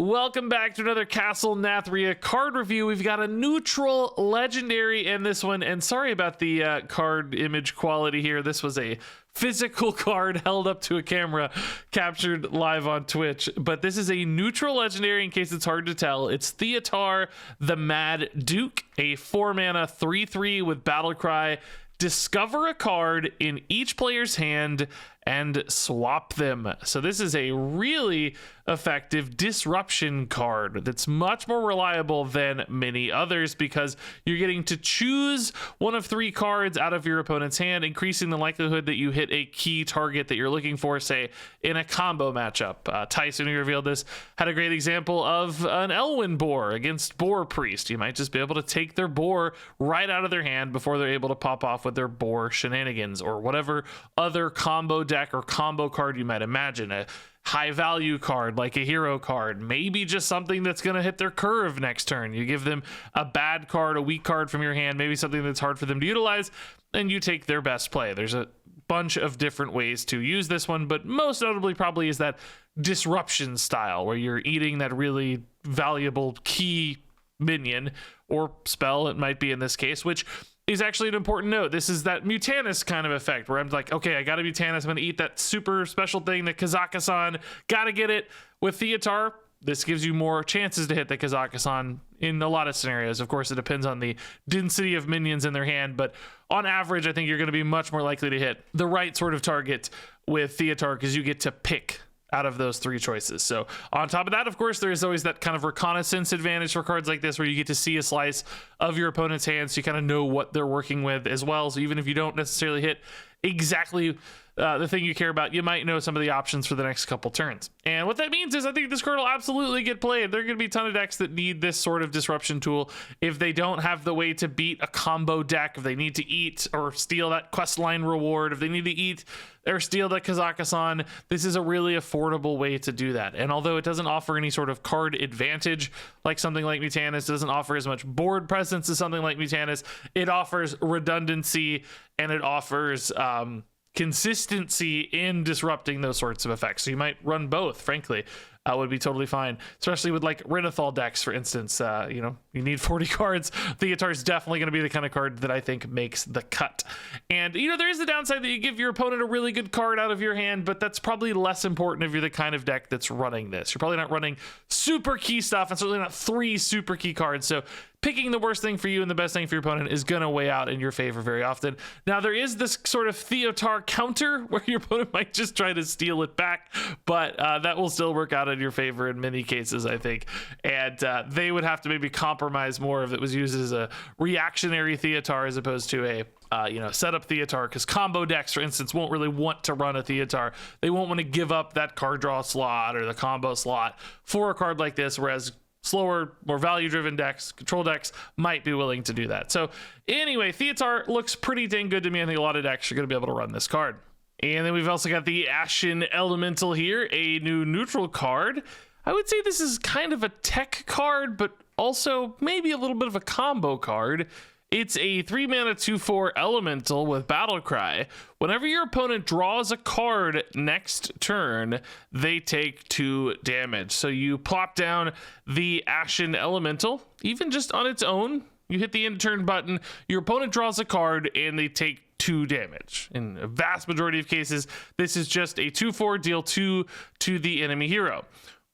Welcome back to another Castle Nathria card review. We've got a neutral legendary in this one, and sorry about the card image quality here. This was a physical card held up to a camera captured live on Twitch, but this is a neutral legendary in case it's hard to tell. It's Theatar the Mad Duke, a 4-mana 3/3 with Battlecry. Discover a card in each player's hand and swap them. So this is a really effective disruption card that's much more reliable than many others because you're getting to choose one of 3 cards out of your opponent's hand, increasing the likelihood that you hit a key target that you're looking for, say in a combo matchup. Tyson, who revealed this, had a great example of an Elwyn Boar against Boar Priest. You might just be able to take their Boar right out of their hand before they're able to pop off with their Boar shenanigans, or whatever other combo deck or combo card you might imagine. A high value card like a hero card, maybe just something that's going to hit their curve next turn. You give them a bad card, a weak card from your hand, maybe something that's hard for them to utilize, and you take their best play. There's a bunch of different ways to use this one, but most notably probably is that disruption style where you're eating that really valuable key minion or spell, it might be in this case, which is actually an important note. This is that Mutanus kind of effect where I'm like, okay, I got a Mutanus, I'm going to eat that super special thing, the Kazakusan, gotta get it. With Theatar, this gives you more chances to hit the Kazakusan in a lot of scenarios. Of course, it depends on the density of minions in their hand, but on average, I think you're going to be much more likely to hit the right sort of target with Theatar because you get to pick out of those 3 choices. So on top of that, of course, there's always that kind of reconnaissance advantage for cards like this where you get to see a slice of your opponent's hand, so you kind of know what they're working with as well. So even if you don't necessarily hit exactly the thing you care about, you might know some of the options for the next couple turns. And what that means is I think this card will absolutely get played. There are going to be a ton of decks that need this sort of disruption tool if they don't have the way to beat a combo deck, if they need to eat or steal that quest line reward, if they need to eat or steal that Kazakusan. This is a really affordable way to do that. And although it doesn't offer any sort of card advantage like something like Mutanus, doesn't offer as much board presence as something like Mutanus, it offers redundancy and it offers consistency in disrupting those sorts of effects. So you might run both, frankly. Would be totally fine, especially with like Renathal decks, for instance. You know, you need 40 cards. Theatar is definitely going to be the kind of card that I think makes the cut. And, you know, there is the downside that you give your opponent a really good card out of your hand, but that's probably less important if you're the kind of deck that's running this. You're probably not running super key stuff, and certainly not 3 super key cards. So picking the worst thing for you and the best thing for your opponent is going to weigh out in your favor very often. Now, there is this sort of Theatar counter where your opponent might just try to steal it back, but that will still work out in your favor in many cases, I think. And they would have to maybe compromise more if it was used as a reactionary Theatar as opposed to a setup Theatar, because combo decks, for instance, won't really want to run a Theatar. They won't want to give up that card draw slot or the combo slot for a card like this, whereas slower, more value-driven decks, control decks, might be willing to do that. So anyway, Theatar looks pretty dang good to me. I think a lot of decks are going to be able to run this card. And then we've also got the Ashen Elemental here, a new neutral card. I would say this is kind of a tech card, but also maybe a little bit of a combo card. It's a 3-mana 2/4 elemental with Battlecry. Whenever your opponent draws a card next turn, they take 2 damage. So you plop down the Ashen Elemental, even just on its own. You hit the end turn button, your opponent draws a card, and they take 2 damage. In a vast majority of cases, this is just a 2/4, deal 2 to the enemy hero.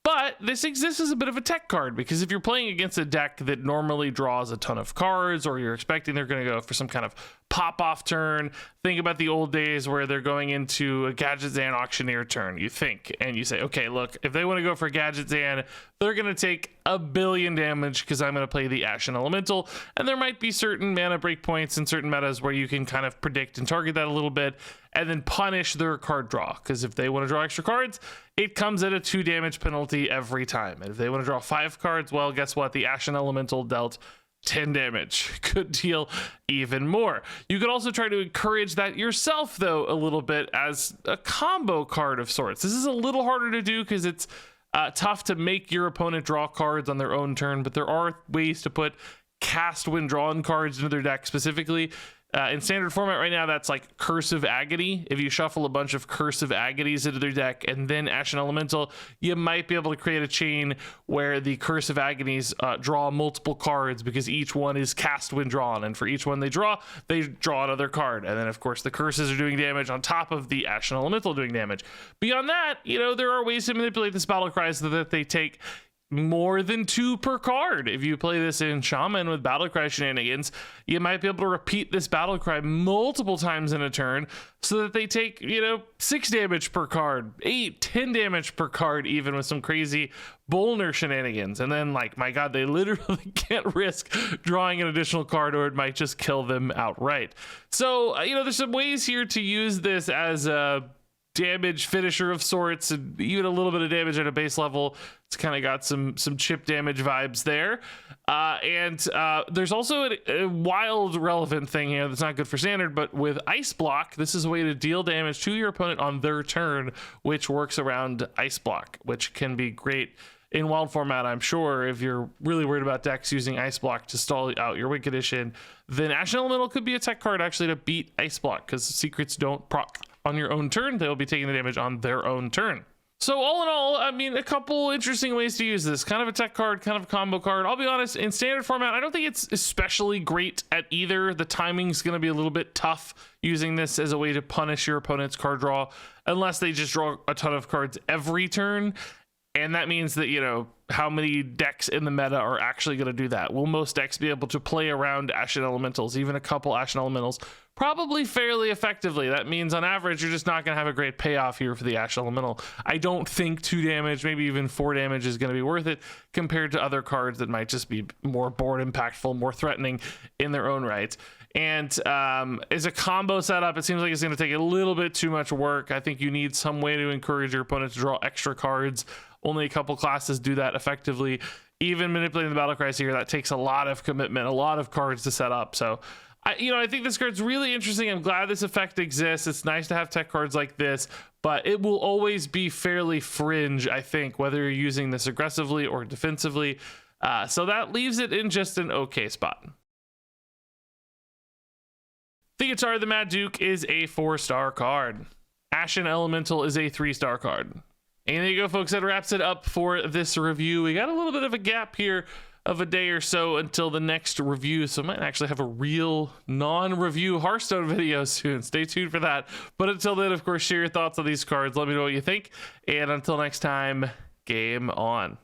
But this exists as a bit of a tech card, because if you're playing against a deck that normally draws a ton of cards, or you're expecting they're going to go for some kind of pop-off turn, think about the old days where they're going into a Gadget Zan Auctioneer turn, you think, and you say, okay, look, if they want to go for Gadget Zan, they're going to take 1 billion damage because I'm going to play the Ashen Elemental, and there might be certain mana breakpoints in certain metas where you can kind of predict and target that a little bit, and then punish their card draw, because if they want to draw extra cards, it comes at a 2 damage penalty every time. And if they want to draw 5 cards, well, guess what? The Ashen Elemental dealt 10 damage. Could deal even more. You could also try to encourage that yourself, though, a little bit as a combo card of sorts. This is a little harder to do because it's tough to make your opponent draw cards on their own turn, but there are ways to put cast when drawn cards into their deck specifically. In standard format right now, that's like Curse of Agony. If you shuffle a bunch of Curse of Agonies into their deck and then Ashen Elemental, you might be able to create a chain where the Curse of Agonies draw multiple cards because each one is cast when drawn, and for each one they draw another card. And then, of course, the curses are doing damage on top of the Ashen Elemental doing damage. Beyond that, there are ways to manipulate this battle cry so that they take more than 2 per card. If you play this in Shaman with Battlecry shenanigans, you might be able to repeat this Battlecry multiple times in a turn so that they take, 6 damage per card, 8, 10 damage per card, even with some crazy Bolner shenanigans. And then, like, my god, they literally can't risk drawing an additional card or it might just kill them outright. So, there's some ways here to use this as a damage finisher of sorts, and even a little bit of damage at a base level. It's kind of got some chip damage vibes there. And there's also a wild relevant thing here that's not good for standard, but with Ice Block, this is a way to deal damage to your opponent on their turn, which works around Ice Block, which can be great in wild format, I'm sure. If you're really worried about decks using Ice Block to stall out your Win Condition, then Ashen Elemental could be a tech card actually to beat Ice Block, because secrets don't proc on your own turn. They'll be taking the damage on their own turn. So all in all, I mean, a couple interesting ways to use this. Kind of a tech card, kind of a combo card. I'll be honest, in standard format, I don't think it's especially great at either. The timing's going to be a little bit tough using this as a way to punish your opponent's card draw, unless they just draw a ton of cards every turn. And that means that, how many decks in the meta are actually going to do that? Will most decks be able to play around Ashen Elementals, even a couple Ashen Elementals, probably fairly effectively? That means on average, you're just not going to have a great payoff here for the Ashen Elemental. I don't think 2 damage, maybe even 4 damage is going to be worth it compared to other cards that might just be more board impactful, more threatening in their own right. And as a combo setup, it seems like it's going to take a little bit too much work. I think you need some way to encourage your opponent to draw extra cards. Only a couple classes do that effectively. Even manipulating the battle cries here, that takes a lot of commitment, a lot of cards to set up. So, I think this card's really interesting. I'm glad this effect exists. It's nice to have tech cards like this, but it will always be fairly fringe, I think, whether you're using this aggressively or defensively. So that leaves it in just an okay spot. The Guitar of the Mad Duke is a 4-star card. Ashen Elemental is a 3-star card. And there you go, folks. That wraps it up for this review. We got a little bit of a gap here of a day or so until the next review, so I might actually have a real non-review Hearthstone video soon. Stay tuned for that. But until then, of course, share your thoughts on these cards. Let me know what you think. And until next time, game on.